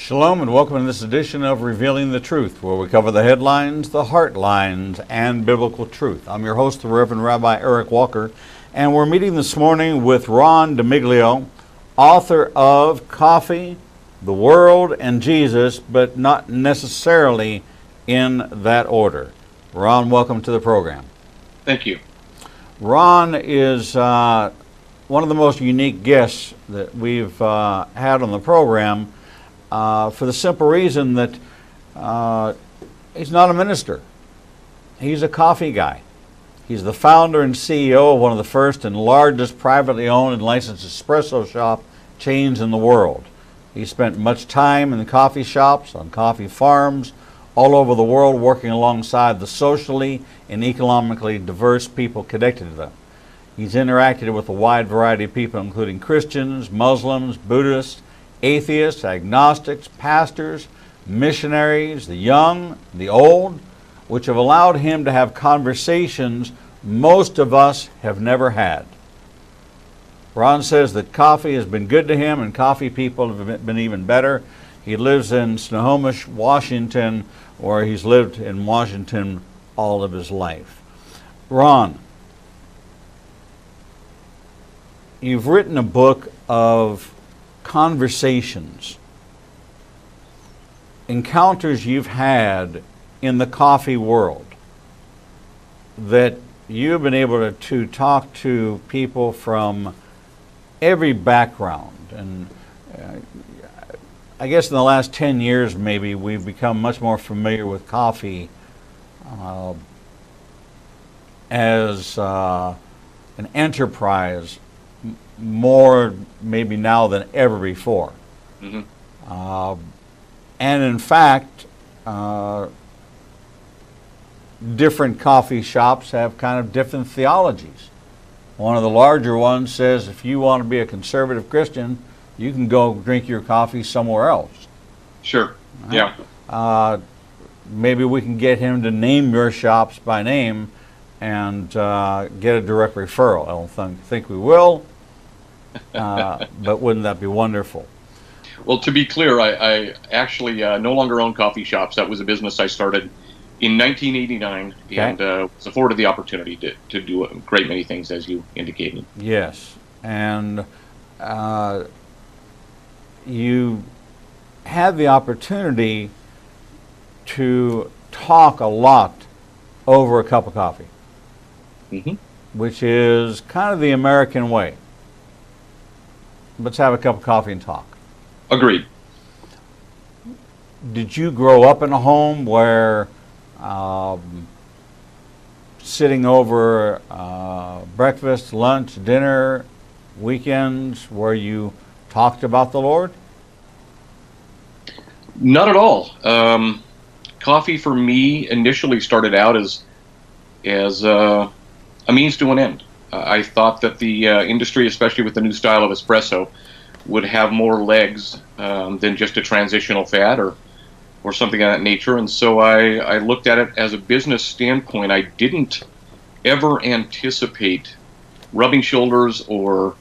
Shalom and welcome to this edition of Revealing the Truth, where we cover the headlines, the heart lines, and biblical truth. I'm your host, the Reverend Rabbi Eric Walker, and we're meeting this morning with Ron DeMiglio, author of Coffee, the World, and Jesus, but not necessarily in that order. Ron, welcome to the program. Thank you. Ron is one of the most unique guests that we've had on the program. For the simple reason that he's not a minister. He's a coffee guy. He's the founder and CEO of one of the first and largest privately owned and licensed espresso shop chains in the world. He spent much time in the coffee shops, on coffee farms, all over the world, working alongside the socially and economically diverse people connected to them. He's interacted with a wide variety of people, including Christians, Muslims, Buddhists, atheists, agnostics, pastors, missionaries, the young, the old, which have allowed him to have conversations most of us have never had. Ron says that coffee has been good to him and coffee people have been even better. He lives in Snohomish, Washington, where he's lived in Washington all of his life. Ron, you've written a book of conversations, encounters you've had in the coffee world that you've been able to talk to people from every background. And I guess in the last 10 years maybe we've become much more familiar with coffee as an enterprise, more maybe now than ever before. Mm-hmm. And in fact, different coffee shops have kind of different theologies. One of the larger ones says if you want to be a conservative Christian, you can go drink your coffee somewhere else. Sure. Yeah. Maybe we can get him to name your shops by name and get a direct referral. I don't think we will. But wouldn't that be wonderful? Well, to be clear, I actually no longer own coffee shops. That was a business I started in 1989, okay, and was afforded the opportunity to do a great many things, as you indicated. Yes, and you had the opportunity to talk a lot over a cup of coffee, Mm-hmm. which is kind of the American way. Let's have a cup of coffee and talk. Agreed. Did you grow up in a home where sitting over breakfast, lunch, dinner, weekends, where you talked about the Lord? Not at all. Coffee for me initially started out as a means to an end. I thought that the industry, especially with the new style of espresso, would have more legs than just a transitional fad or something of that nature. And so I looked at it as a business standpoint. I didn't ever anticipate rubbing shoulders or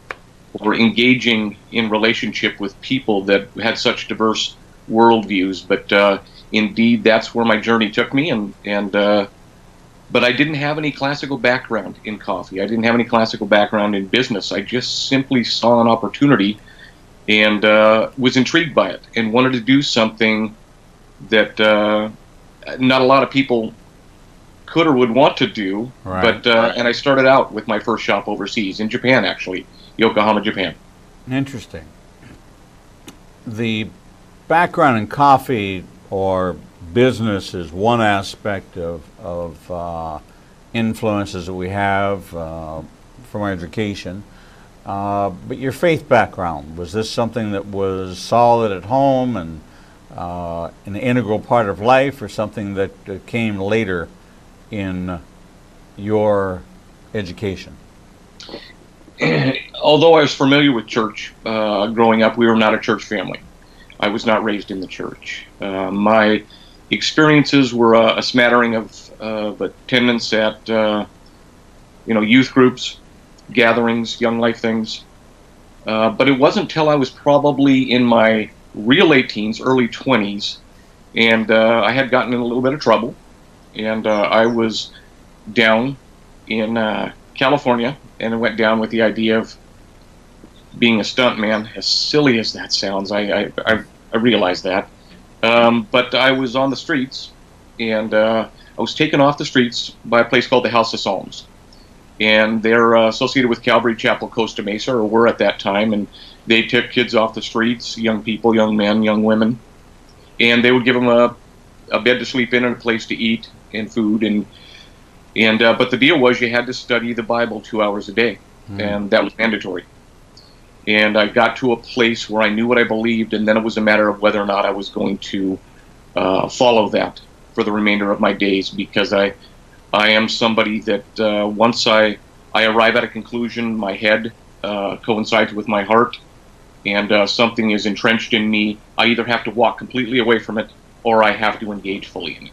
engaging in relationship with people that had such diverse worldviews. But indeed, that's where my journey took me. But I didn't have any classical background in coffee. I didn't have any classical background in business. I just simply saw an opportunity and was intrigued by it and wanted to do something that not a lot of people could or would want to do. Right. But and I started out with my first shop overseas, in Japan actually, Yokohama, Japan. Interesting. The background in coffee or business is one aspect of influences that we have from our education. But your faith background, was this something that was solid at home and an integral part of life, or something that came later in your education? Although I was familiar with church growing up, we were not a church family. I was not raised in the church. My experiences were a smattering of attendance at youth groups, gatherings, young life things. But it wasn't until I was probably in my real late teens, early 20s, and I had gotten in a little bit of trouble, and I was down in California, and I went down with the idea of being a stuntman. As silly as that sounds, I realize that. But I was on the streets, and I was taken off the streets by a place called the House of Psalms. And they're associated with Calvary Chapel, Costa Mesa, or were at that time, and they took kids off the streets, young people, young men, young women, and they would give them a bed to sleep in and a place to eat and food, but the deal was you had to study the Bible 2 hours a day, and that was mandatory. And I got to a place where I knew what I believed, and then it was a matter of whether or not I was going to follow that for the remainder of my days, because I am somebody that once I arrive at a conclusion, my head coincides with my heart, and something is entrenched in me. I either have to walk completely away from it, or I have to engage fully in it.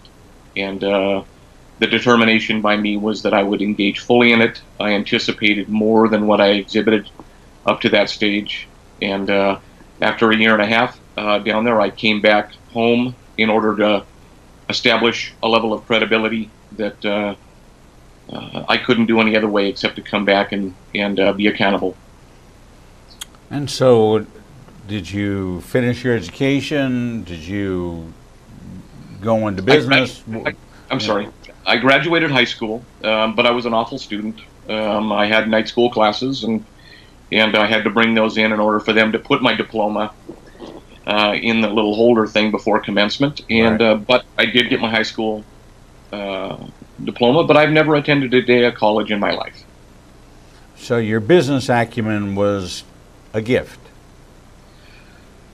And the determination by me was that I would engage fully in it. I anticipated more than what I exhibited up to that stage. And after a year and a half down there, I came back home in order to establish a level of credibility that I couldn't do any other way except to come back and be accountable. And so, did you finish your education? Did you go into business? I'm sorry. I graduated high school, but I was an awful student. I had night school classes, and I had to bring those in order for them to put my diploma in the little holder thing before commencement. And Right. But I did get my high school diploma, but I've never attended a day of college in my life. So your business acumen was a gift.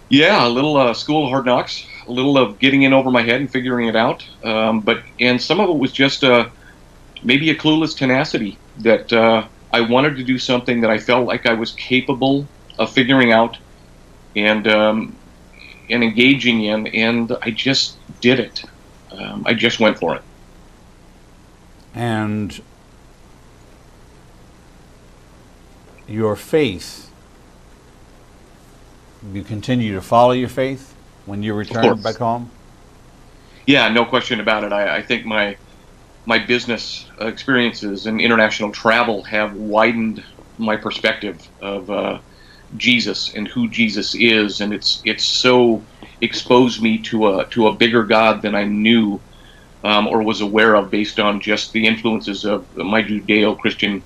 Yeah, a little school of hard knocks, a little of getting in over my head and figuring it out. And some of it was just maybe a clueless tenacity that I wanted to do something that I felt like I was capable of figuring out and engaging in, and I just did it. I just went for it. And your faith, you continue to follow your faith when you return back home? Yeah, no question about it. I think my business experiences and international travel have widened my perspective of Jesus and who Jesus is, and it's so exposed me to a bigger God than I knew or was aware of, based on just the influences of my Judeo-Christian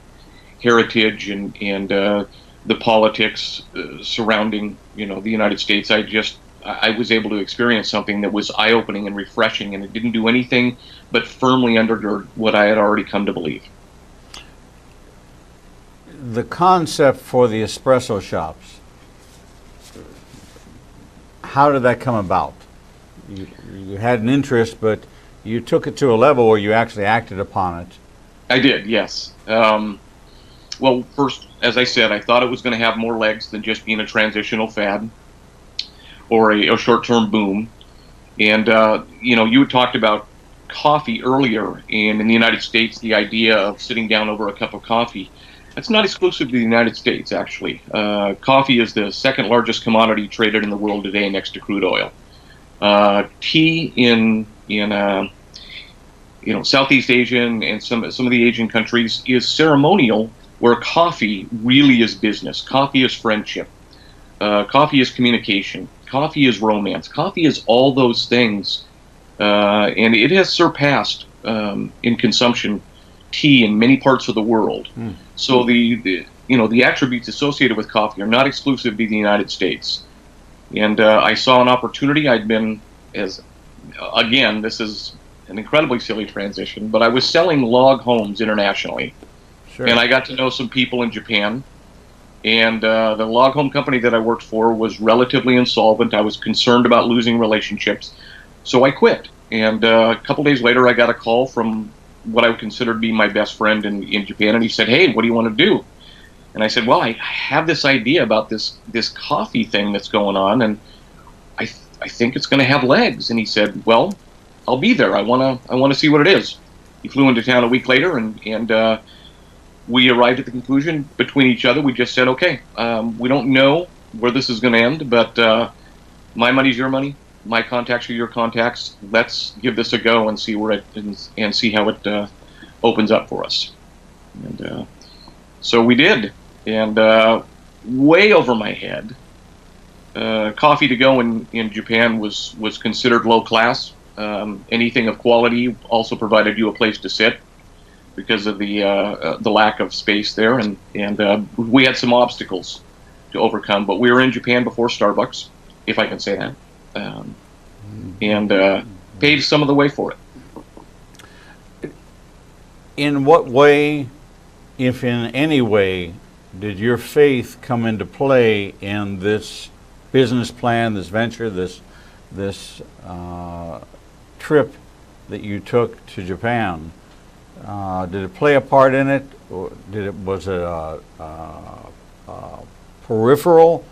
heritage and the politics surrounding the United States. I was able to experience something that was eye-opening and refreshing, and it didn't do anything but firmly undergird what I had already come to believe. The concept for the espresso shops, how did that come about? You had an interest, but you took it to a level where you actually acted upon it. I did, yes. Well, first, as I said, I thought it was going to have more legs than just being a transitional fad or a short-term boom. And, you had talked about coffee earlier, and in the United States, the idea of sitting down over a cup of coffee, that's not exclusive to the United States, actually. Coffee is the second largest commodity traded in the world today, next to crude oil. Tea in Southeast Asia and some of the Asian countries is ceremonial, where coffee really is business. Coffee is friendship. Coffee is communication. Coffee is romance. Coffee is all those things, and it has surpassed in consumption tea in many parts of the world. So the attributes associated with coffee are not exclusive to the United States. And I saw an opportunity. Again, this is an incredibly silly transition, but I was selling log homes internationally. Sure. And I got to know some people in Japan. And the log home company that I worked for was relatively insolvent. I was concerned about losing relationships, so I quit. And a couple days later, I got a call from what I would consider to be my best friend in Japan, and he said, "Hey, what do you want to do?" And I said, "Well, I have this idea about this coffee thing that's going on, and I think it's going to have legs." And he said, "Well, I'll be there. I want to see what it is." He flew into town a week later, and we arrived at the conclusion between each other. We just said, "Okay, we don't know where this is going to end, but my money's your money, my contacts are your contacts. Let's give this a go and see where and see how it opens up for us. And so we did, and way over my head. Coffee to go in Japan was considered low class. Anything of quality also provided you a place to sit because of the lack of space there, and we had some obstacles to overcome. But we were in Japan before Starbucks, if I can say that, and paved some of the way for it. In what way, if in any way, did your faith come into play in this business plan, this venture, this trip that you took to Japan? Did it play a part in it? Or was it peripheral?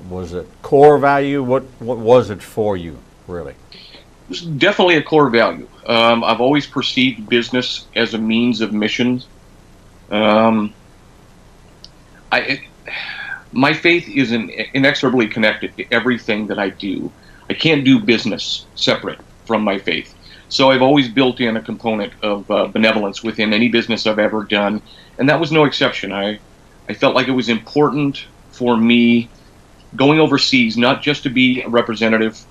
Was it core value? What was it for you, really? It was definitely a core value. I've always perceived business as a means of mission. My faith is inexorably connected to everything that I do. I can't do business separate from my faith. So I've always built in a component of benevolence within any business I've ever done, and that was no exception. I felt like it was important for me going overseas, not just to be a representative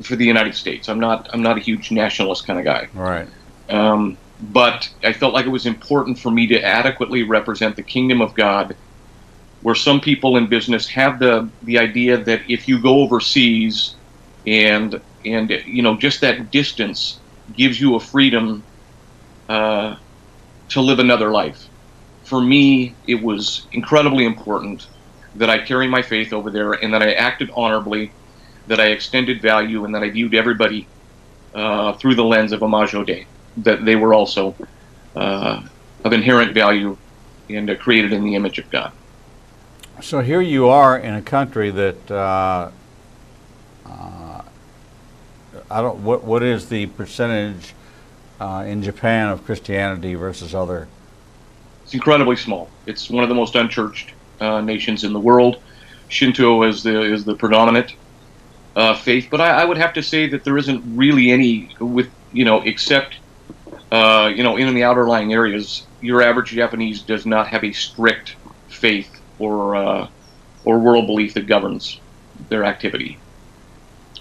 for the United States. I'm not a huge nationalist kind of guy. Right. But I felt like it was important for me to adequately represent the kingdom of God, where some people in business have the idea that if you go overseas and just that distance gives you a freedom to live another life. For me, it was incredibly important that I carry my faith over there, and that I acted honorably, that I extended value, and that I viewed everybody through the lens of Imago Dei, that they were also of inherent value and created in the image of God. So here you are in a country that what is the percentage in Japan of Christianity versus other? It's incredibly small. It's one of the most unchurched nations in the world. Shinto is the predominant faith, but I would have to say that there isn't really any except in the outer-lying areas. Your average Japanese does not have a strict faith or world belief that governs their activity.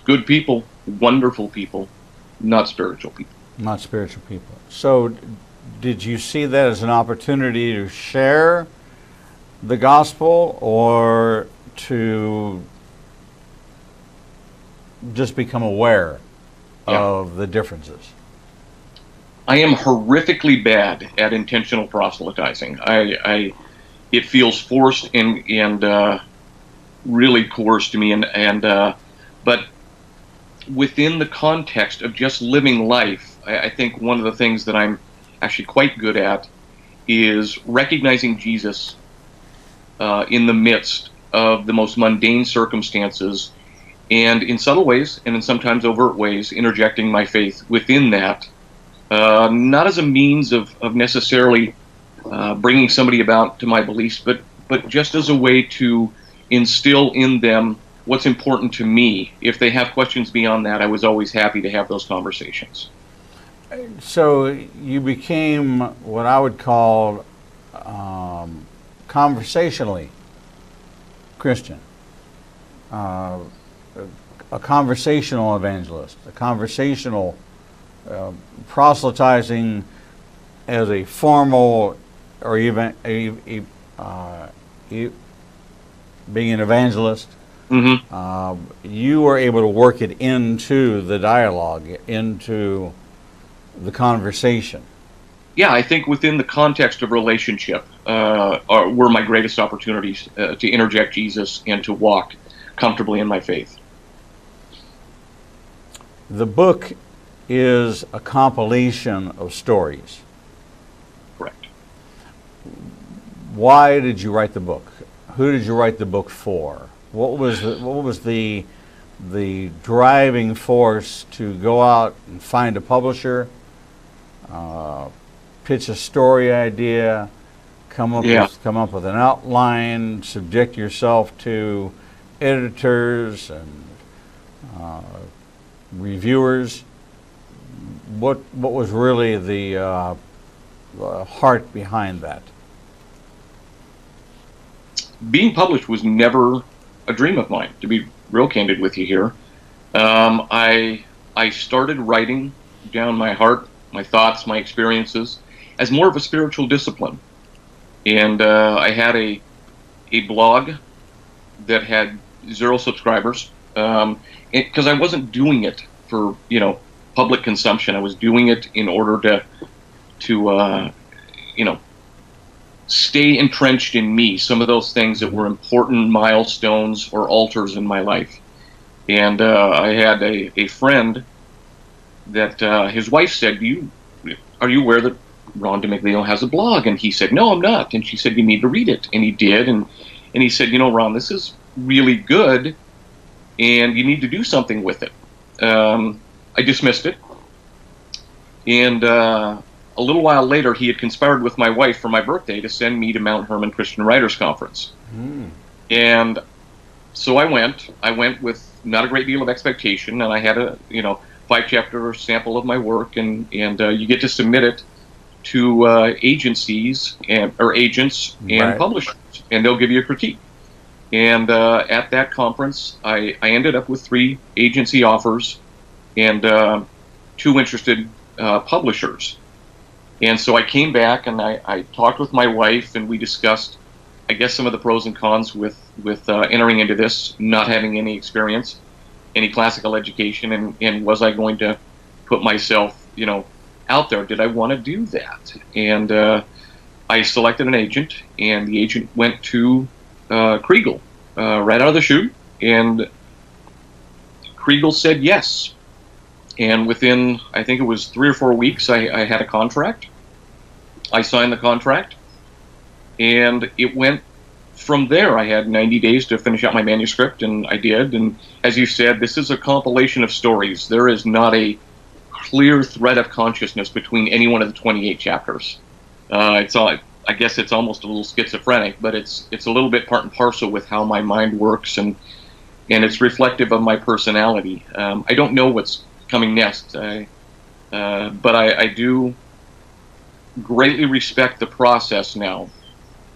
Good people, wonderful people, not spiritual people. Not spiritual people. So did you see that as an opportunity to share the gospel, or to just become aware of the differences? I am horrifically bad at intentional proselytizing. It feels forced and really coerced to me, but within the context of just living life, I think one of the things that I'm actually quite good at is recognizing Jesus in the midst of the most mundane circumstances, and in subtle ways, and in sometimes overt ways, interjecting my faith within that, not as a means of necessarily bringing somebody about to my beliefs, but just as a way to instill in them what's important to me. If they have questions beyond that, I was always happy to have those conversations. So you became what I would call conversationally Christian, a conversational evangelist, a conversational proselytizing as a formal, or even being an evangelist. Mm-hmm. You were able to work it into the dialogue, into the conversation. Yeah, I think within the context of relationship were my greatest opportunities to interject Jesus and to walk comfortably in my faith. The book is a compilation of stories. Correct. Why did you write the book? Who did you write the book for? What was the driving force to go out and find a publisher, pitch a story idea, come up with an outline, subject yourself to editors, and reviewers? What was really the heart behind that? Being published was never a dream of mine, to be real candid with you here. I started writing down my heart, my thoughts, my experiences as more of a spiritual discipline. And I had a blog that had 0 subscribers because I wasn't doing it for public consumption. I was doing it in order to stay entrenched in me, some of those things that were important milestones or altars in my life. And I had a friend that his wife said, are you aware that Ron DeMiglio has a blog? And he said, no, I'm not. And she said, you need to read it. And he did. And he said, Ron, this is really good, and you need to do something with it. I dismissed it. And a little while later, he had conspired with my wife for my birthday to send me to Mount Hermon Christian Writers Conference. And so I went. I went with not a great deal of expectation, and I had a 5-chapter sample of my work, and you get to submit it to agencies or agents and Right. publishers, and they'll give you a critique. And at that conference, I ended up with 3 agency offers and 2 interested publishers. And so I came back and I talked with my wife, and we discussed, I guess, some of the pros and cons with entering into this, not having any experience, any classical education, and was I going to put myself, out there? Did I want to do that? And I selected an agent, and the agent went to Kriegel right out of the chute, and Kriegel said yes. And within, I think it was 3 or 4 weeks, I had a contract. I signed the contract, and it went from there. I had 90 days to finish out my manuscript, and I did. And as you said, this is a compilation of stories. There is not a clear thread of consciousness between any one of the 28 chapters. It's all, I guess it's almost a little schizophrenic, but it's a little bit part and parcel with how my mind works, and it's reflective of my personality. I don't know what's coming next, but I do greatly respect the process now,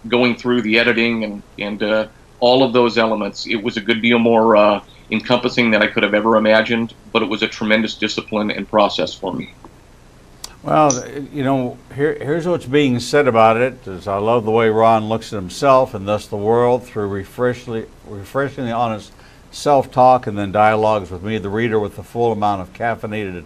going through the editing and all of those elements. It was a good deal more encompassing than I could have ever imagined, but it was a tremendous discipline and process for me. Well, here's what's being said about it. Is I love the way Ron looks at himself and thus the world through refreshingly honest self-talk and then dialogues with me, the reader, with the full amount of caffeinated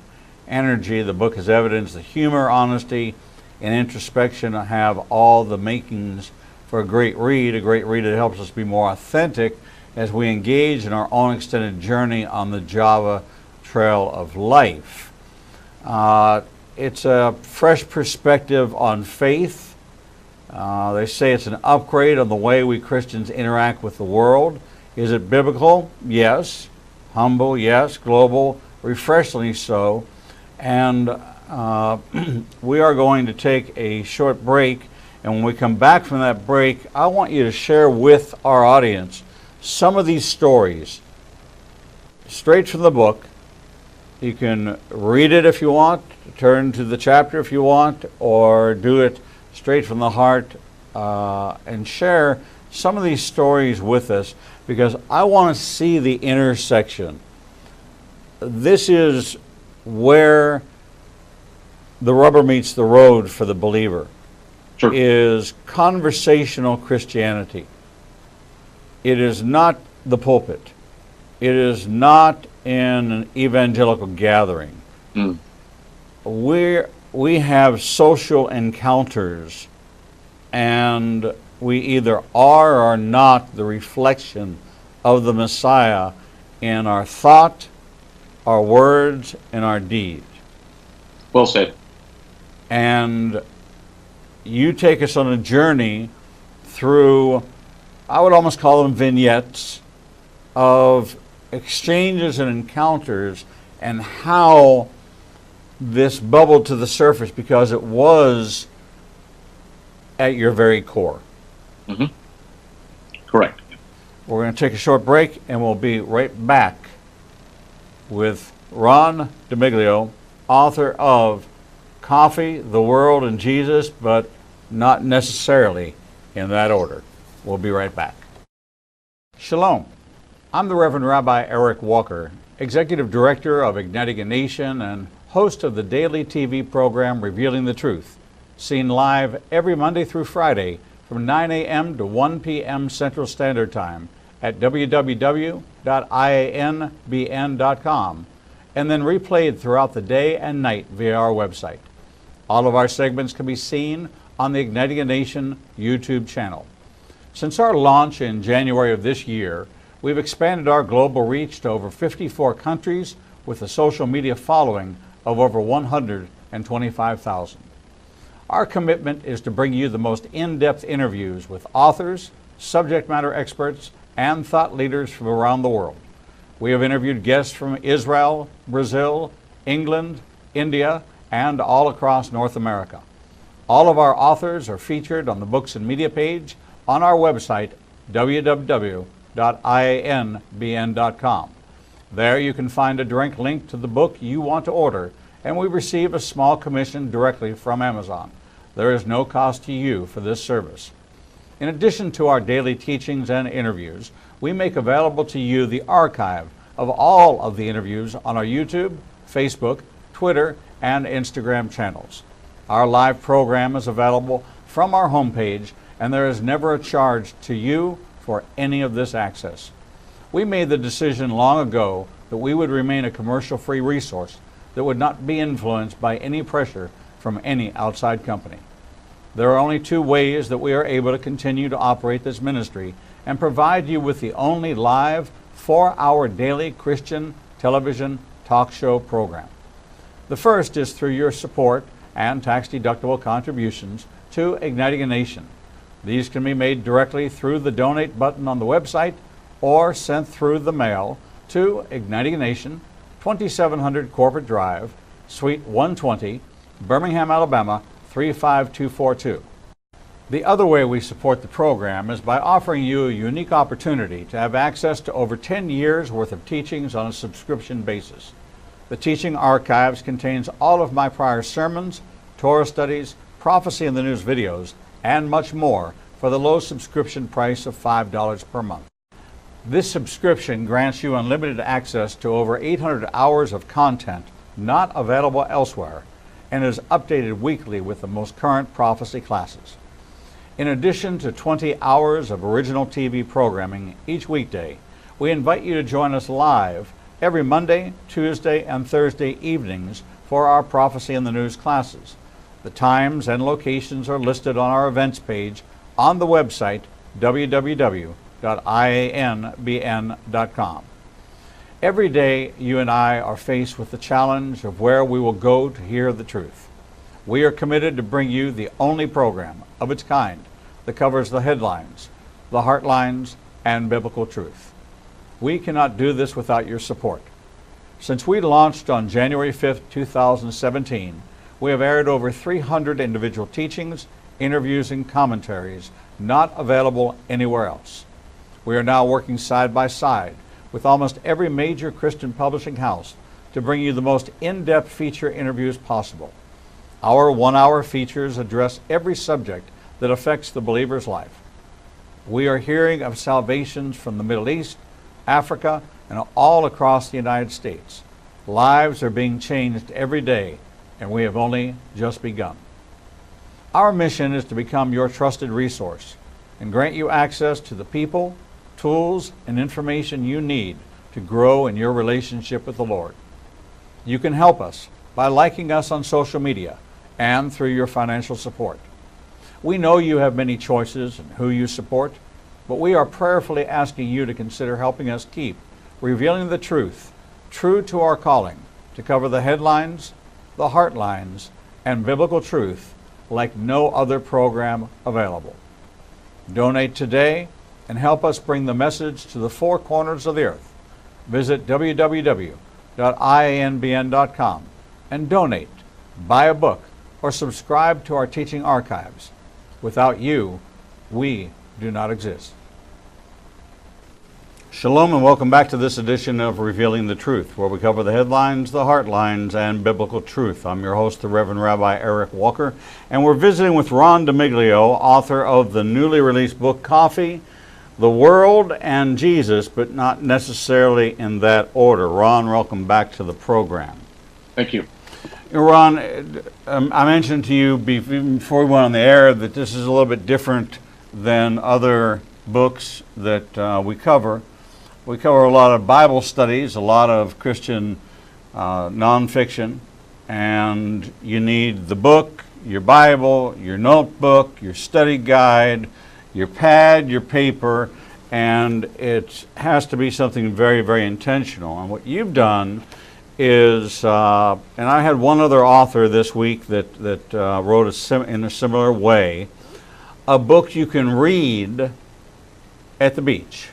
energy. The book is evidence. The humor, honesty, and introspection have all the makings for a great read that helps us be more authentic as we engage in our own extended journey on the Java trail of life. It's a fresh perspective on faith. They say it's an upgrade on the way we Christians interact with the world. Is it biblical? Yes. Humble? Yes. Global? Refreshingly so. And we are going to take a short break, and when we come back from that break, I want you to share with our audience some of these stories straight from the book. You can read it if you want, turn to the chapter if you want, or do it straight from the heart and share some of these stories with us, because I want to see the intersection. This is where the rubber meets the road for the believer. Sure. Is conversational Christianity. It is not the pulpit. It is not in an evangelical gathering. We have social encounters, and we either are or are not the reflection of the Messiah in our thought, our words, and our deeds. Well said. And you take us on a journey through, I would almost call them vignettes, of exchanges and encounters, and how this bubbled to the surface because it was at your very core. Mm-hmm. Correct. We're going to take a short break, and we'll be right back with Ron DeMiglio, author of Coffee, the World, and Jesus, but not necessarily in that order. We'll be right back. Shalom. I'm the Reverend Rabbi Eric Walker, Executive Director of Igniting a Nation and host of the daily TV program Revealing the Truth, seen live every Monday through Friday from 9 a.m. to 1 p.m. Central Standard Time at www.ianbn.com, and then replayed throughout the day and night via our website. All of our segments can be seen on the Igniting a Nation YouTube channel. Since our launch in January of this year, we've expanded our global reach to over 54 countries with a social media following of over 125,000. Our commitment is to bring you the most in-depth interviews with authors, subject matter experts, and thought leaders from around the world. We have interviewed guests from Israel, Brazil, England, India, and all across North America. All of our authors are featured on the Books and Media page on our website, www.ianbn.com. There you can find a direct link to the book you want to order, and we receive a small commission directly from Amazon. There is no cost to you for this service. In addition to our daily teachings and interviews, we make available to you the archive of all of the interviews on our YouTube, Facebook, Twitter, and Instagram channels. Our live program is available from our homepage, and there is never a charge to you for any of this access. We made the decision long ago that we would remain a commercial-free resource that would not be influenced by any pressure from any outside company. There are only two ways that we are able to continue to operate this ministry and provide you with the only live 4-hour daily Christian television talk show program. The first is through your support and tax-deductible contributions to Igniting a Nation. These can be made directly through the donate button on the website or sent through the mail to Igniting a Nation, 2700 Corporate Drive, Suite 120, Birmingham, Alabama, 35242. The other way we support the program is by offering you a unique opportunity to have access to over 10 years worth of teachings on a subscription basis. The teaching archives contains all of my prior sermons, Torah studies, prophecy in the news videos, and much more for the low subscription price of $5 per month. This subscription grants you unlimited access to over 800 hours of content not available elsewhere and is updated weekly with the most current prophecy classes. In addition to 20 hours of original TV programming each weekday, we invite you to join us live every Monday, Tuesday, and Thursday evenings for our Prophecy in the News classes. The times and locations are listed on our events page on the website www.ianbn.com. Every day you and I are faced with the challenge of where we will go to hear the truth. We are committed to bring you the only program of its kind that covers the headlines, the heartlines, and biblical truth. We cannot do this without your support. Since we launched on January 5th, 2017, we have aired over 300 individual teachings, interviews, and commentaries not available anywhere else. We are now working side by side with almost every major Christian publishing house to bring you the most in-depth feature interviews possible. Our 1-hour features address every subject that affects the believer's life. We are hearing of salvations from the Middle East, Africa, and all across the United States. Lives are being changed every day, and we have only just begun. Our mission is to become your trusted resource and grant you access to the people, tools, and information you need to grow in your relationship with the Lord. You can help us by liking us on social media and through your financial support. We know you have many choices in who you support, but we are prayerfully asking you to consider helping us keep revealing the truth, true to our calling, to cover the headlines, the heartlines, and biblical truth like no other program available. Donate today and help us bring the message to the four corners of the earth. Visit www.ianbn.com and donate, buy a book, or subscribe to our teaching archives. Without you, we do not exist. Shalom and welcome back to this edition of Revealing the Truth, where we cover the headlines, the heartlines, and biblical truth. I'm your host, the Reverend Rabbi Eric Walker, and we're visiting with Ron DeMiglio, author of the newly released book, Coffee, the World, and Jesus, but not necessarily in that order. Ron, welcome back to the program. Thank you. Ron, I mentioned to you before we went on the air that this is a little bit different than other books that we cover. We cover a lot of Bible studies, a lot of Christian nonfiction, and you need the book, your Bible, your notebook, your study guide, your pad, your paper, and it has to be something very, very intentional. And what you've done is, and I had one other author this week that wrote in a similar way, a book you can read at the beach.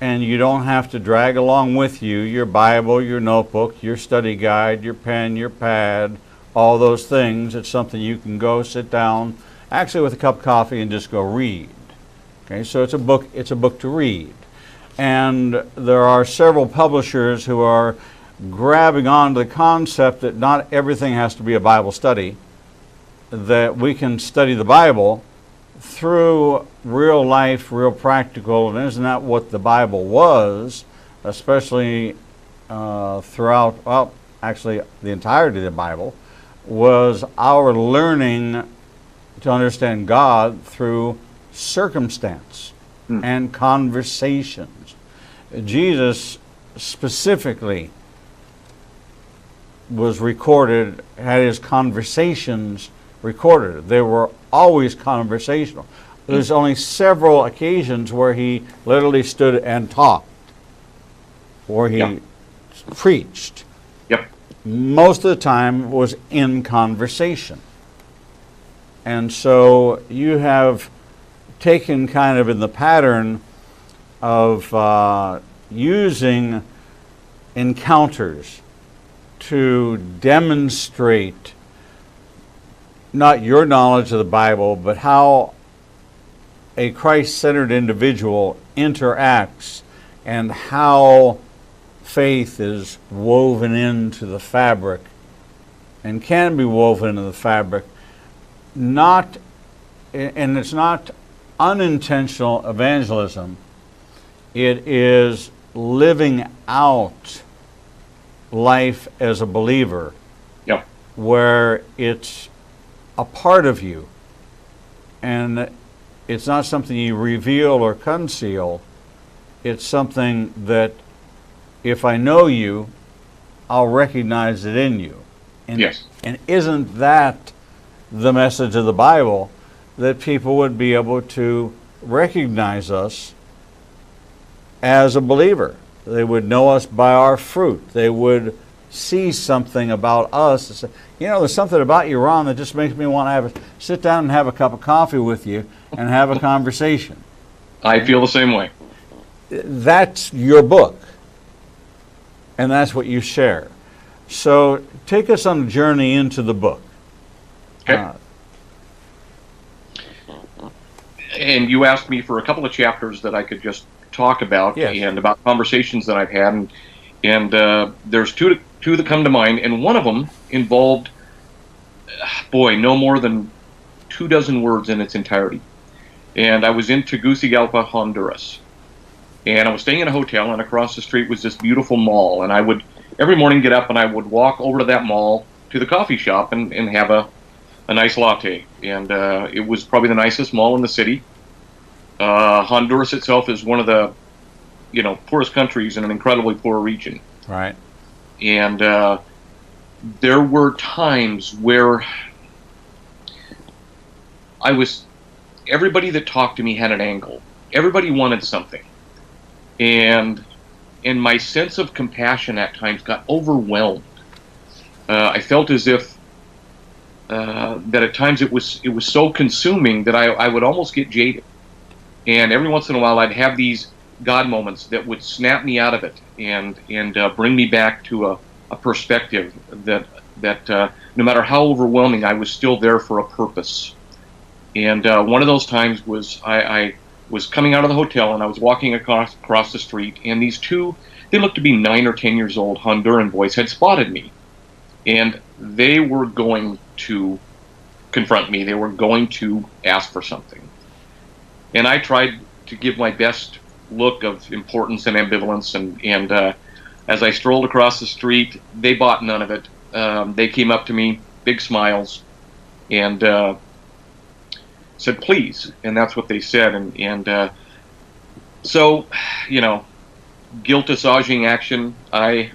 And you don't have to drag along with you your Bible, your notebook, your study guide, your pen, your pad, all those things. It's something you can go sit down, actually with a cup of coffee, and just go read. Okay, so it's a book to read. And there are several publishers who are grabbing onto the concept that not everything has to be a Bible study, that we can study the Bible through real life, real practical, and isn't that what the Bible was, especially throughout, well, actually the entirety of the Bible, was our learning to understand God through circumstance and conversations. Jesus specifically was recorded, had his conversations recorded. They were always conversational. There's only several occasions where he literally stood and talked, or he preached. Yep. Most of the time was in conversation. And so you have taken kind of in the pattern of using encounters to demonstrate not your knowledge of the Bible, but how a Christ-centered individual interacts and how faith is woven into the fabric and can be woven into the fabric. And it's not unintentional evangelism. It is living out life as a believer, where it's a part of you, and it's not something you reveal or conceal. It's something that if I know you, I'll recognize it in you. And, and isn't that the message of the Bible, that people would be able to recognize us as a believer? They would know us by our fruit. They would see something about us and say, you know, there's something about you, Ron, that just makes me want to sit down and have a cup of coffee with you and have a conversation. I feel the same way. That's your book, and that's what you share. So take us on a journey into the book. Okay. And you asked me for a couple of chapters that I could just talk about, and about conversations that I've had, and there's two that come to mind, and one of them involved, no more than 24 words in its entirety. And I was in Tegucigalpa, Honduras, and I was staying in a hotel, and across the street was this beautiful mall, and I would every morning get up and I would walk over to that mall to the coffee shop and have a nice latte. And it was probably the nicest mall in the city. Honduras itself is one of the poorest countries in an incredibly poor region. Right. And there were times where everybody that talked to me had an angle. Everybody wanted something. And my sense of compassion at times got overwhelmed. I felt as if that at times it was so consuming that I would almost get jaded. And every once in a while I'd have these God moments that would snap me out of it and bring me back to a perspective that no matter how overwhelming, I was still there for a purpose. And one of those times was I was coming out of the hotel, and I was walking across the street, and these two, they looked to be 9 or 10 years old Honduran boys, had spotted me, and they were going to confront me. They were going to ask for something. And I tried to give my best look of importance and ambivalence, and as I strolled across the street, they bought none of it. They came up to me, big smiles, and said, "Please," and that's what they said. And so, you know, guilt assaging action. I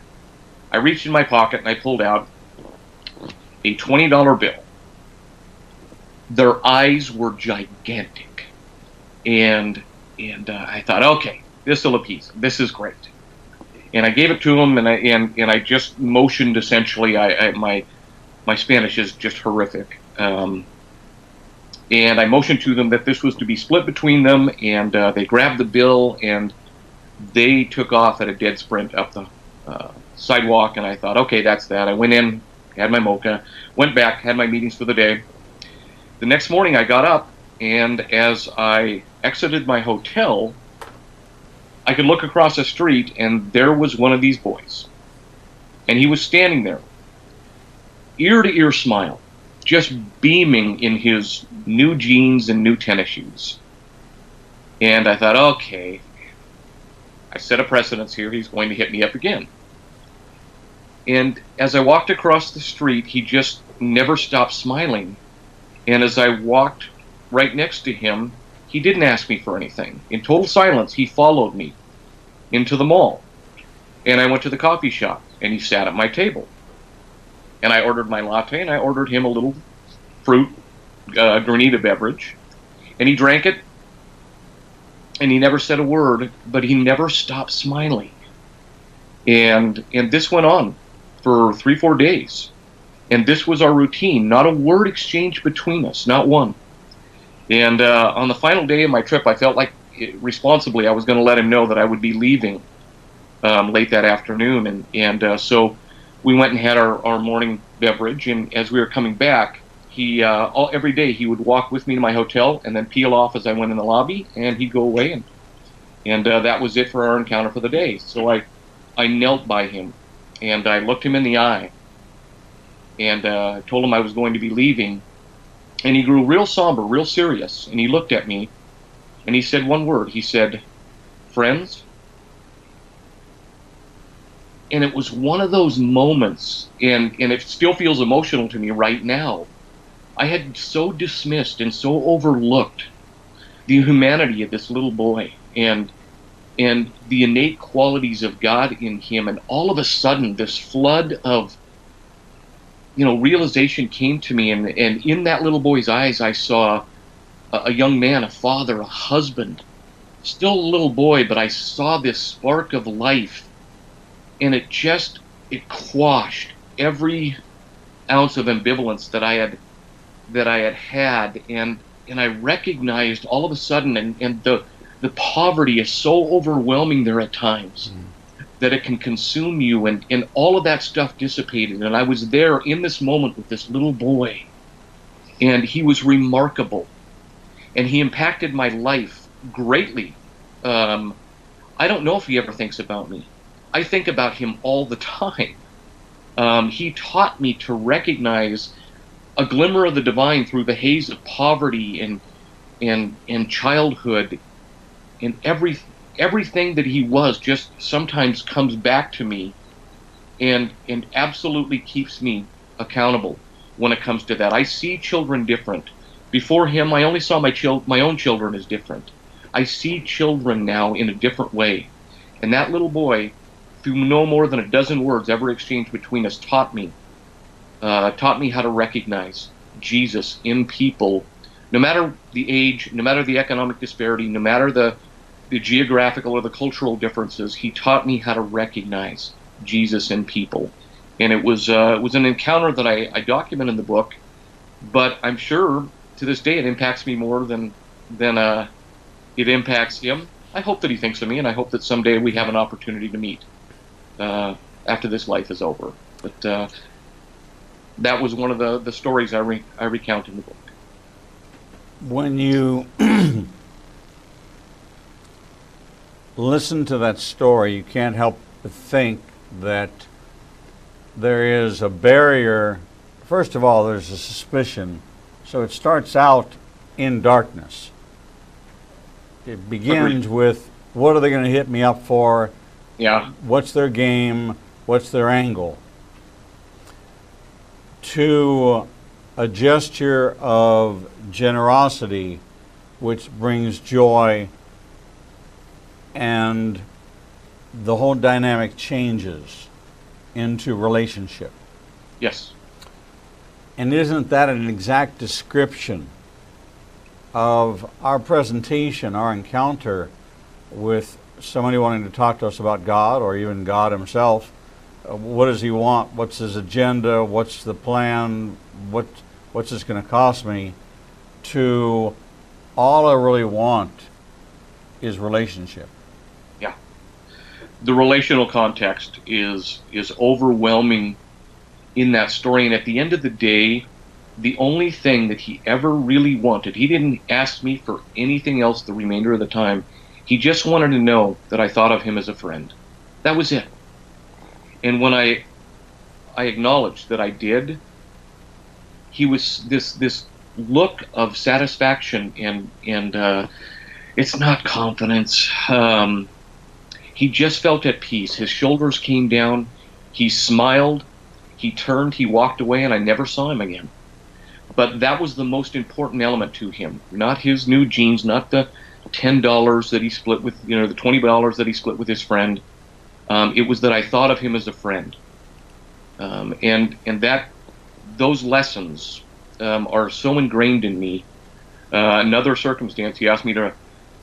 reached in my pocket and I pulled out a $20 bill. Their eyes were gigantic, and I thought, okay, this will appease them. This is great. And I gave it to them, and I just motioned essentially. My Spanish is just horrific. And I motioned to them that this was to be split between them, and they grabbed the bill, and they took off at a dead sprint up the sidewalk, and I thought, okay, that's that. I went in, had my mocha, went back, had my meetings for the day. The next morning I got up, and as I exited my hotel, I could look across the street, and there was one of these boys. And he was standing there, ear-to-ear smile, just beaming in his new jeans and new tennis shoes. And I thought, okay, I set a precedence here. He's going to hit me up again. And as I walked across the street, he just never stopped smiling. And as I walked right next to him, he didn't ask me for anything. In total silence, he followed me into the mall. And I went to the coffee shop, and he sat at my table. And I ordered my latte, and I ordered him a little fruit granita beverage. And he drank it, and he never said a word, but he never stopped smiling. And this went on for 3-4 days. And this was our routine, not a word exchanged between us, not one. And on the final day of my trip, I felt like responsibly I was going to let him know that I would be leaving late that afternoon. And so we went and had our morning beverage. And as we were coming back, he every day he would walk with me to my hotel and then peel off as I went in the lobby, and he'd go away. And that was it for our encounter for the day. So I knelt by him, and I looked him in the eye, and told him I was going to be leaving. And he grew real somber, real serious, and he looked at me, and he said one word. He said, "Friends?" And it was one of those moments, and it still feels emotional to me right now. I had so dismissed and so overlooked the humanity of this little boy, and the innate qualities of God in him, and all of a sudden this flood of realization came to me, and in that little boy's eyes I saw a young man, a father, a husband, still a little boy, but I saw this spark of life, and it quashed every ounce of ambivalence that I had, and I recognized all of a sudden, and the poverty is so overwhelming there at times. That it can consume you, and all of that stuff dissipated. And I was there in this moment with this little boy, and he was remarkable, and he impacted my life greatly. I don't know if he ever thinks about me. I think about him all the time. He taught me to recognize a glimmer of the divine through the haze of poverty and childhood, and everything that he was just sometimes comes back to me and absolutely keeps me accountable when it comes to that. I see children different. Before him, I only saw my own children as different. I see children now in a different way. And that little boy, through no more than a dozen words ever exchanged between us, taught me how to recognize Jesus in people, no matter the age, no matter the economic disparity, no matter the geographical or the cultural differences. He taught me how to recognize Jesus in people, and it was an encounter that I document in the book. But I'm sure to this day it impacts me more than it impacts him. I hope that he thinks of me, and I hope that someday we have an opportunity to meet after this life is over. But that was one of the stories I recount in the book. When you listen to that story, you can't help but think that there is a barrier. First of all, there's a suspicion. So it starts out in darkness. It begins with, what are they going to hit me up for? Yeah. What's their game? What's their angle? To a gesture of generosity, which brings joy, and the whole dynamic changes into relationship. Yes. And isn't that an exact description of our presentation, our encounter with somebody wanting to talk to us about God, or even God himself? What does he want? What's his agenda? What's the plan? What's this going to cost me? To all I really want is relationship. Yeah. The relational context is overwhelming in that story, and at the end of the day, the only thing that he ever really wanted, he didn't ask me for anything else the remainder of the time. He just wanted to know that I thought of him as a friend. That was it. And when I acknowledged that I did, he was this look of satisfaction, and it's not confidence. He just felt at peace. His shoulders came down. He smiled. He turned. He walked away, and I never saw him again. But that was the most important element to him. Not his new jeans, not the $10 that he split with, the $20 that he split with his friend. It was that I thought of him as a friend, and that those lessons are so ingrained in me. Another circumstance, he asked me to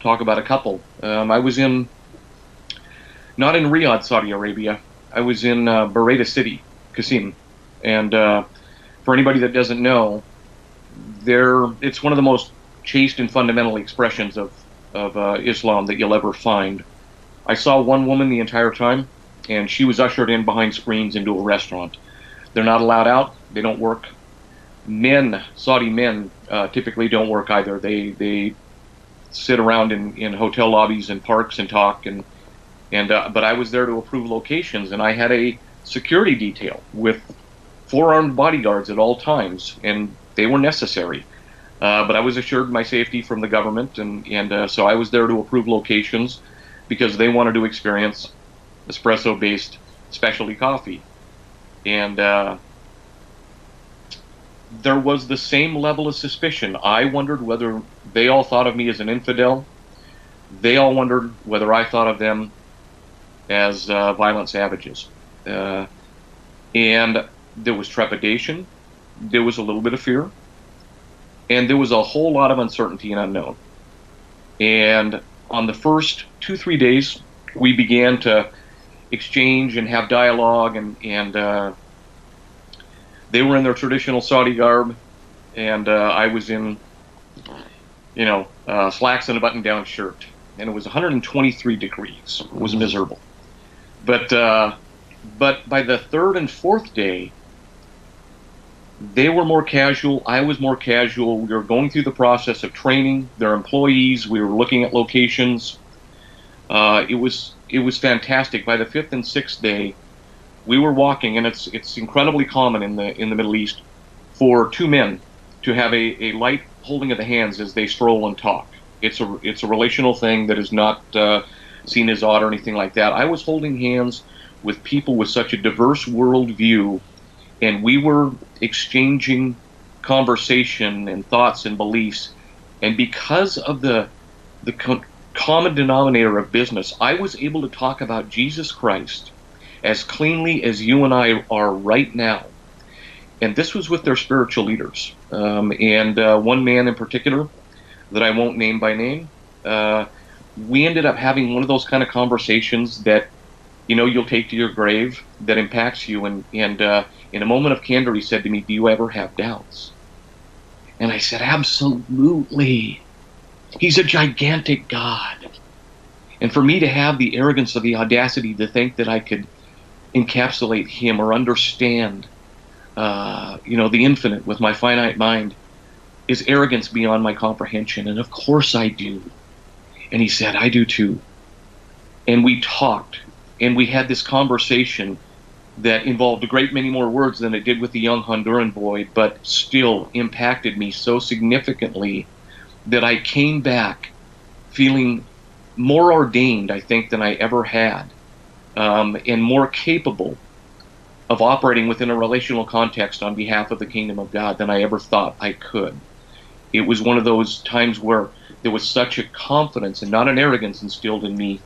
talk about a couple. I was not in Riyadh, Saudi Arabia. I was in Bareda City, Qasim, and for anybody that doesn't know, it's one of the most chaste and fundamental expressions of Islam that you'll ever find. I saw one woman the entire time, and she was ushered in behind screens into a restaurant. They're not allowed out. They don't work. Saudi men, typically don't work either. They sit around in hotel lobbies and parks and talk. But I was there to approve locations, and I had a security detail with 4 armed bodyguards at all times, and they were necessary. But I was assured my safety from the government, and so I was there to approve locations, because they wanted to experience espresso-based specialty coffee. And there was the same level of suspicion. I wondered whether they all thought of me as an infidel. They all wondered whether I thought of them as violent savages. And there was trepidation. There was a little bit of fear. And there was a whole lot of uncertainty and unknown. And on the first 2-3 days, we began to exchange and have dialogue, and they were in their traditional Saudi garb, and I was in, slacks and a button-down shirt, and it was 123 degrees. It was miserable. But by the 3rd and 4th day, they were more casual. I was more casual. We were going through the process of training their employees. We were looking at locations. It was fantastic. By the 5th and 6th day, we were walking, and it's incredibly common in the Middle East for 2 men to have a light holding of the hands as they stroll and talk. It's a relational thing that is not seen as odd or anything like that. I was holding hands with people with such a diverse worldview, and we were exchanging conversation and thoughts and beliefs. And because of the common denominator of business, I was able to talk about Jesus Christ as cleanly as you and I are right now. And this was with their spiritual leaders. And one man in particular that I won't name by name, we ended up having one of those kind of conversations that you'll take to your grave, that impacts you. And in a moment of candor, he said to me, "Do you ever have doubts?" And I said, "Absolutely. He's a gigantic God." And for me to have the arrogance or the audacity to think that I could encapsulate him or understand, the infinite with my finite mind is arrogance beyond my comprehension. And of course I do. And he said, "I do too. and we talked, and we had this conversation that involved a great many more words than it did with the young Honduran boy, but still impacted me so significantly that I came back feeling more ordained, I think, than I ever had, and more capable of operating within a relational context on behalf of the kingdom of God than I ever thought I could. It was one of those times where there was such a confidence and not an arrogance instilled in me,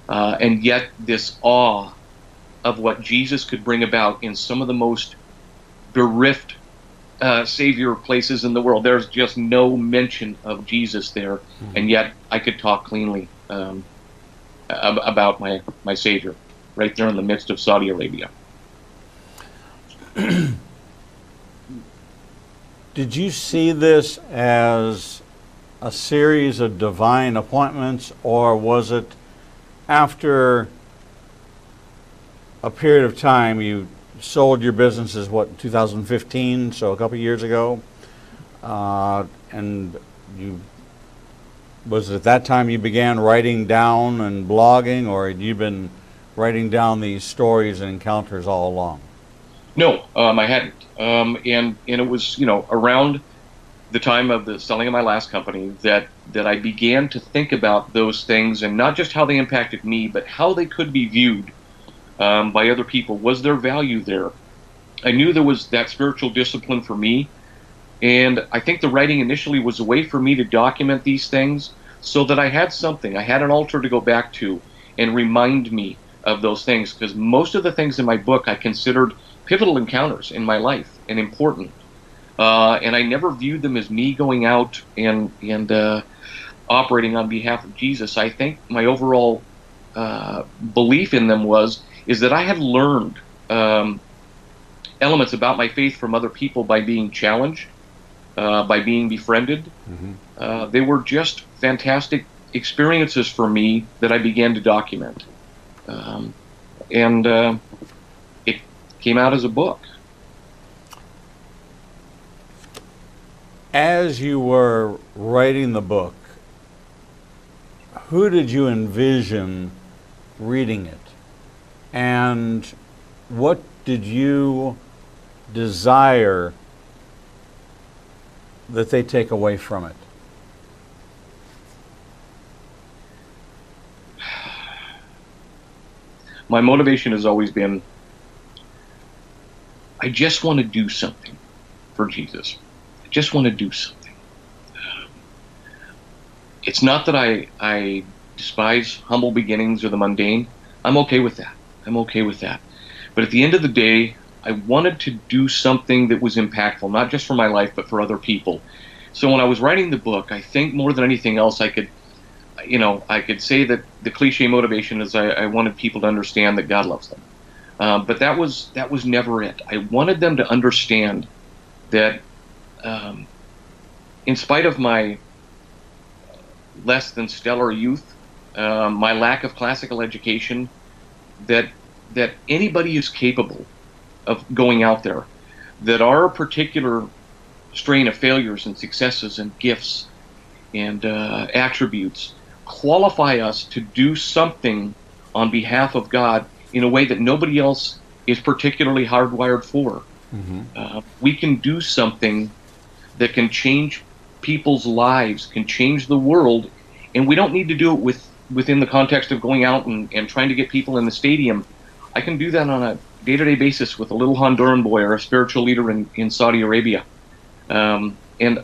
and yet this awe of what Jesus could bring about in some of the most bereft Savior places in the world. There's just no mention of Jesus there, and yet I could talk cleanly about my Savior right there in the midst of Saudi Arabia. Did you see this as a series of divine appointments, or was it after a period of time? You sold your businesses, what, 2015, so a couple of years ago, and was it at that time you began writing down and blogging, or had you been writing down these stories and encounters all along? No, I hadn't, and it was, around the time of the selling of my last company that I began to think about those things, and not just how they impacted me, but how they could be viewed by other people. Was there value there? I knew there was that spiritual discipline for me, and I think the writing initially was a way for me to document these things so that I had something. I had an altar to go back to and remind me of those things, because most of the things in my book I considered pivotal encounters in my life and important. And I never viewed them as me going out and operating on behalf of Jesus. I think my overall belief in them is that I had learned elements about my faith from other people by being challenged, by being befriended. Mm-hmm. They were just fantastic experiences for me that I began to document. And it came out as a book. As you were writing the book, who did you envision reading it? And what did you desire that they take away from it? My motivation has always been, I just want to do something for Jesus. I just want to do something. It's not that I despise humble beginnings or the mundane. I'm okay with that. I'm okay with that. But at the end of the day, I wanted to do something that was impactful, not just for my life, but for other people. So when I was writing the book, I think more than anything else, I could say that the cliche motivation is I wanted people to understand that God loves them. But that was never it. I wanted them to understand that in spite of my less than stellar youth, my lack of classical education, that anybody is capable of going out there, that our particular strain of failures and successes and gifts and attributes qualify us to do something on behalf of God in a way that nobody else is particularly hardwired for. Mm-hmm. We can do something that can change people's lives, can change the world, and we don't need to do it within the context of going out and trying to get people in the stadium. I can do that on a day-to-day basis with a little Honduran boy or a spiritual leader in Saudi Arabia. And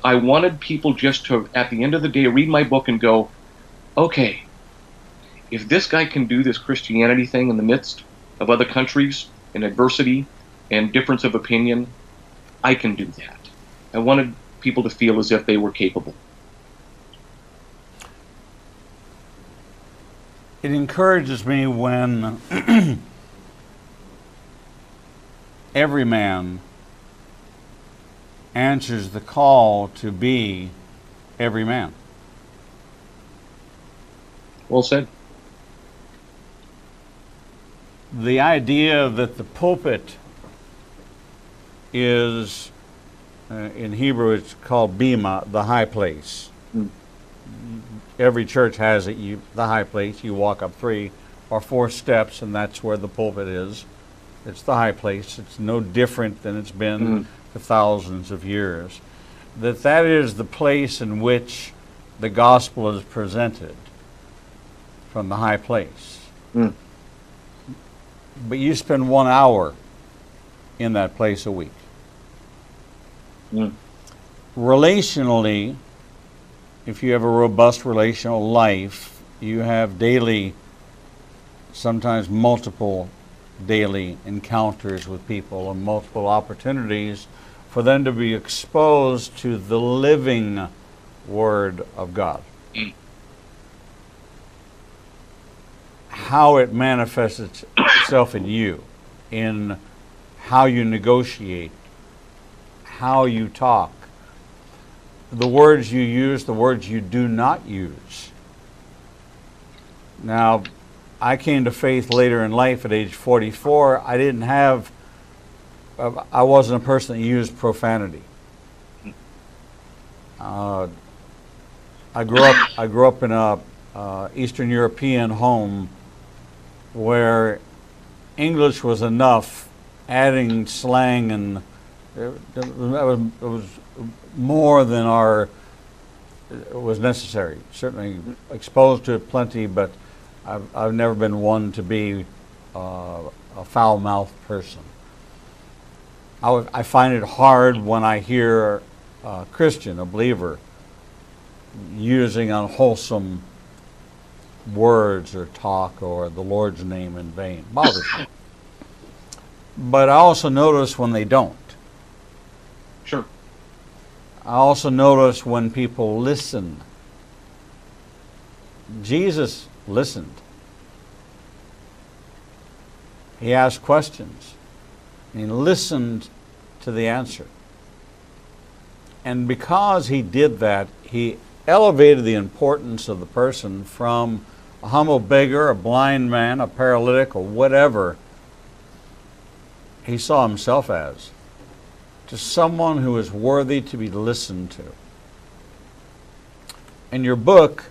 I wanted people just to, at the end of the day, read my book and go, okay, if this guy can do this Christianity thing in the midst of other countries and adversity and difference of opinion, I can do that. I wanted people to feel as if they were capable. It encourages me when every man answers the call to be every man. Well said. The idea that the pulpit is, in Hebrew it's called bima, the high place. Mm. Every church has it, the high place. You walk up 3 or 4 steps, and that's where the pulpit is. It's the high place. It's no different than it's been for thousands of years. That is the place in which the gospel is presented from the high place. But you spend 1 hour in that place a week. Relationally, if you have a robust relational life, you have daily, sometimes multiple daily encounters with people and multiple opportunities for them to be exposed to the living Word of God. How it manifests itself in you, in how you negotiate, how you talk, the words you use, the words you do not use. Now, I came to faith later in life at age 44. I wasn't a person that used profanity. I grew up in a Eastern European home where English was enough. Adding slang and it was more than was necessary. Certainly exposed to it plenty, but I've never been one to be a foul-mouthed person. I find it hard when I hear a Christian, a believer, using unwholesome words or talk or the Lord's name in vain. It bothers me. But I also notice when they don't. Sure. I also notice when people listen. Jesus listened. He asked questions. And he listened to the answer. And because he did that, he elevated the importance of the person from a humble beggar, a blind man, a paralytic, or whatever he saw himself as, to someone who is worthy to be listened to. And your book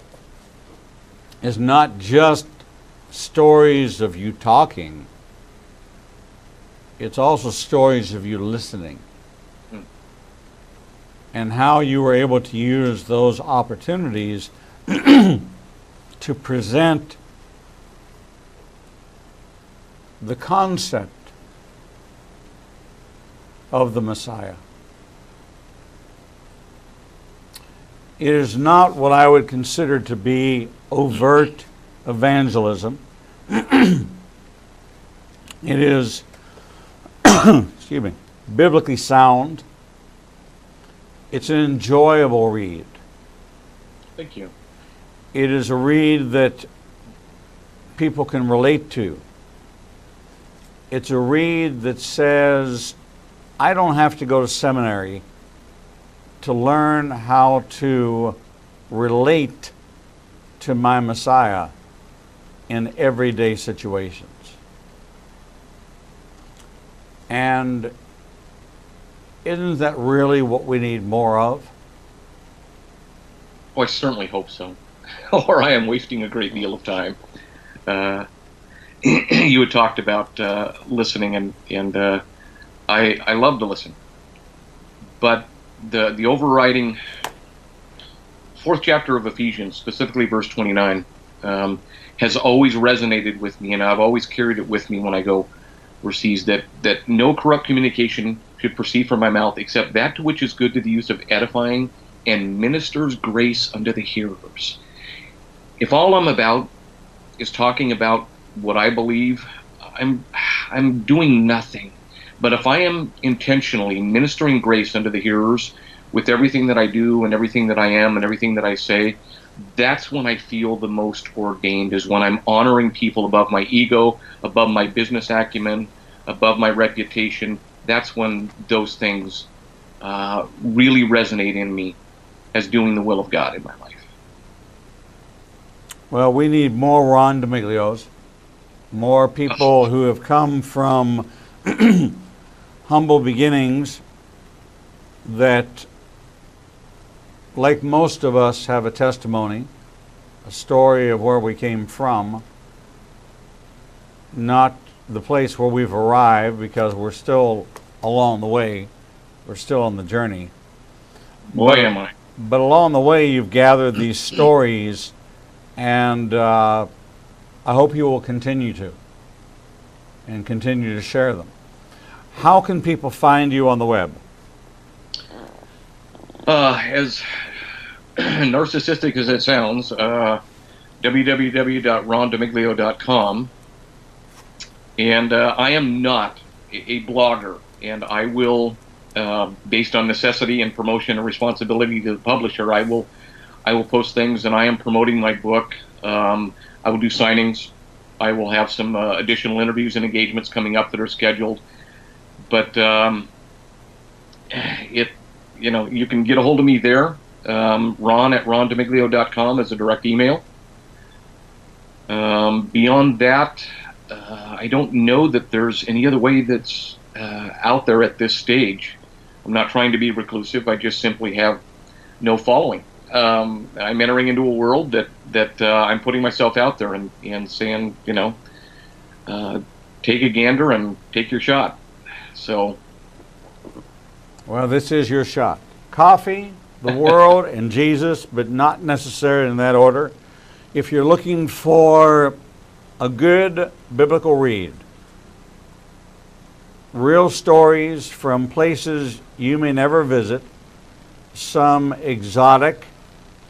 is not just stories of you talking, it's also stories of you listening. And how you were able to use those opportunities to present the concept of the Messiah. It is not what I would consider to be overt evangelism. It is, excuse me, biblically sound. It's an enjoyable read. Thank you. It is a read that people can relate to. It's a read that says, I don't have to go to seminary to learn how to relate to my Messiah in everyday situations. And isn't that really what we need more of? Oh, I certainly hope so. Or I am wasting a great deal of time. You had talked about listening, and I love to listen. But the overriding 4th chapter of Ephesians, specifically verse 29, has always resonated with me, and I've always carried it with me when I go overseas, that no corrupt communication should proceed from my mouth except that to which is good to the use of edifying and ministers grace unto the hearers. If all I'm about is talking about what I believe, I'm doing nothing. But if I am intentionally ministering grace unto the hearers with everything that I do and everything that I am and everything that I say, that's when I feel the most ordained, is when I'm honoring people above my ego, above my business acumen, above my reputation. That's when those things really resonate in me as doing the will of God in my life. Well, we need more Ron DeMiglios, more people who have come from humble beginnings that, like most of us, have a testimony, a story of where we came from, not the place where we've arrived, because we're still along the way. We're still on the journey. Boy, am I. But along the way, you've gathered these stories, and I hope you will continue to, and continue to share them. How can people find you on the web? As narcissistic as it sounds, www.rondeמיglio.com. And I am not a blogger, and I will, based on necessity and promotion and responsibility to the publisher, I will post things, and I am promoting my book. I will do signings. I will have some additional interviews and engagements coming up that are scheduled. But you can get a hold of me there. Ron@rondeמיglio.com is a direct email. Beyond that, I don't know that there's any other way that's out there at this stage. I'm not trying to be reclusive. I just simply have no following. I'm entering into a world that I'm putting myself out there and saying, take a gander and take your shot. So, well, this is your shot. Coffee, the world, and Jesus, but not necessarily in that order. If you're looking for a good biblical read, real stories from places you may never visit, some exotic,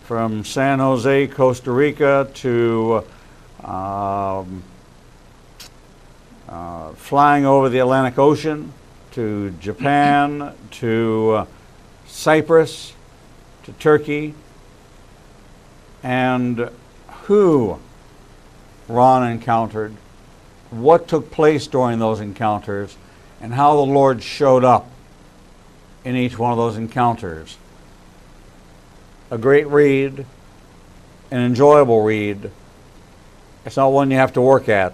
from San Jose, Costa Rica, to flying over the Atlantic Ocean, to Japan, to Cyprus, to Turkey, and who Ron encountered, what took place during those encounters, and how the Lord showed up in each one of those encounters. A great read, an enjoyable read. It's not one you have to work at.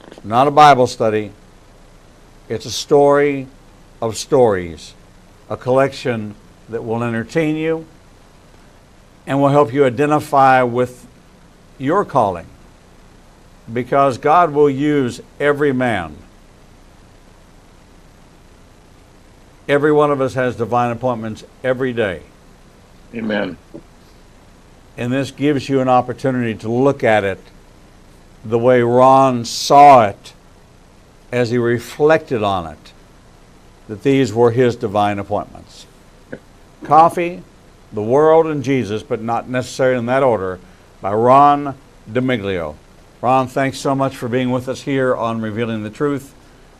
It's not a Bible study. It's a story of stories, a collection that will entertain you and will help you identify with your calling, because God will use every man. Every one of us has divine appointments every day. Amen. And this gives you an opportunity to look at it the way Ron saw it as he reflected on it, that these were his divine appointments. Coffee, the world, and Jesus, but not necessarily in that order, by Ron DeMiglio. Ron, thanks so much for being with us here on Revealing the Truth.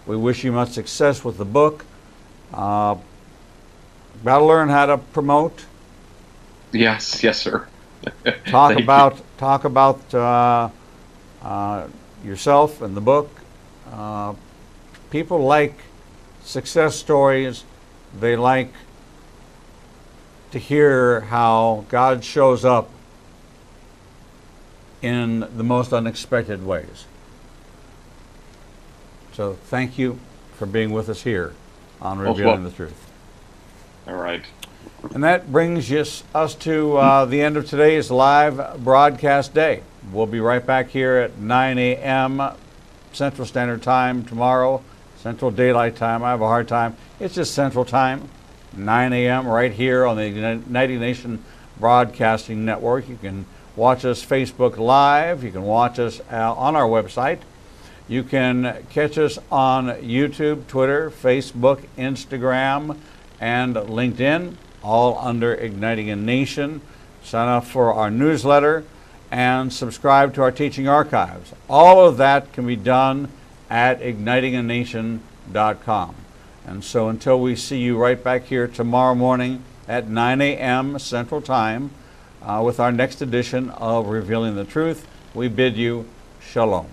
We wish you much success with the book. Got to learn how to promote. Yes, sir. Talk about yourself and the book. People like success stories. They like to hear how God shows up in the most unexpected ways. So thank you for being with us here on Revealing the Truth. All right. And that brings us to the end of today's live broadcast day. We'll be right back here at 9 a.m. Central Standard Time tomorrow, Central Daylight Time. I have a hard time. It's just Central Time, 9 a.m. right here on the United Nation Broadcasting Network. You can watch us Facebook Live. You can watch us on our website. You can catch us on YouTube, Twitter, Facebook, Instagram, and LinkedIn, all under Igniting a Nation. Sign up for our newsletter and subscribe to our teaching archives. All of that can be done at ignitinganation.com. And so until we see you right back here tomorrow morning at 9 a.m. Central Time with our next edition of Revealing the Truth, we bid you shalom.